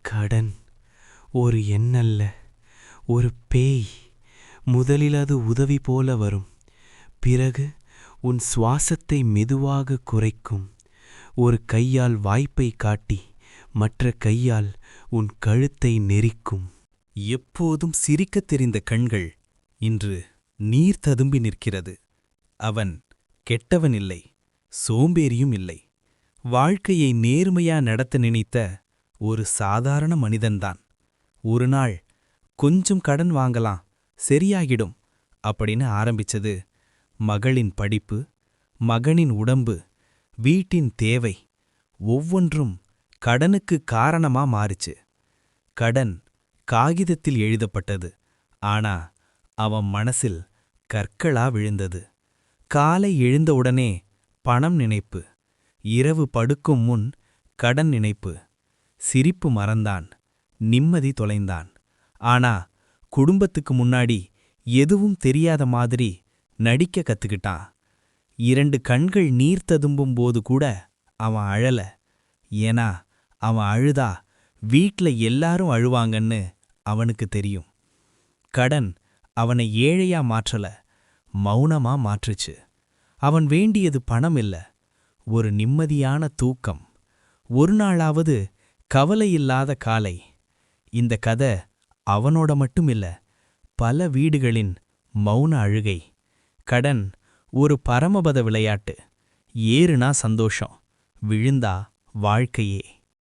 கடன் ஒரு எண்ணல்ல, ஒரு பேய். முதலில் அது உதவி போல வரும், பிறகு உன் சுவாசத்தை மெதுவாக குறைக்கும். ஒரு கையால் வாய்ப்பை காட்டி மற்ற கையால் உன் கழுத்தை நெரிக்கும். எப்போதும் சிரிக்கத் தெரிந்த கண்கள் இன்று நீர் ததும்பி நிற்கிறது. அவன் கெட்டவனில்லை, சோம்பேறியும் இல்லை. வாழ்க்கையை நேர்மையா நடத்த நினைத்த ஒரு சாதாரண மனிதன்தான். ஒரு நாள் கொஞ்சம் கடன் வாங்கலாம், சரியாகிடும் அப்படின்னு ஆரம்பிச்சது. மகளின் படிப்பு, மகனின் உடம்பு, வீட்டின் தேவை ஒவ்வொன்றும் கடனுக்கு காரணமா மாறுச்சு. கடன் காகிதத்தில் எழுதப்பட்டது, ஆனா அவன் மனசில் கற்களா விழுந்தது. காலை எழுந்தவுடனே பணம் நினைப்பு, இரவு படுக்கும் முன் கடன் நினைப்பு. சிரிப்பு மறந்தான், நிம்மதி தொலைந்தான். ஆனா குடும்பத்துக்கு முன்னாடி எதுவும் தெரியாத மாதிரி நடிக்க கத்துக்கிட்டான். 2 கண்கள் நீர் ததும்பும் போது கூட அவன் அழல. ஏன்னா அவன் அழுதா வீட்ல எல்லாரும் அழுவாங்கன்னு அவனுக்கு தெரியும். கடன் அவனை ஏழையா மாற்றல, மௌனமா மாற்றுச்சு. அவன் வேண்டியது பணம் இல்ல, ஒரு நிம்மதியான தூக்கம், ஒரு நாளாவது கவலையில்லாத காலை. இந்த கதை அவனோட மட்டும் இல்ல, பல வீடுகளின் மௌன அழுகை. கடன் ஒரு பரமபத விளையாட்டு. ஏறுனா சந்தோஷம், விழுந்தா வாழ்க்கையே.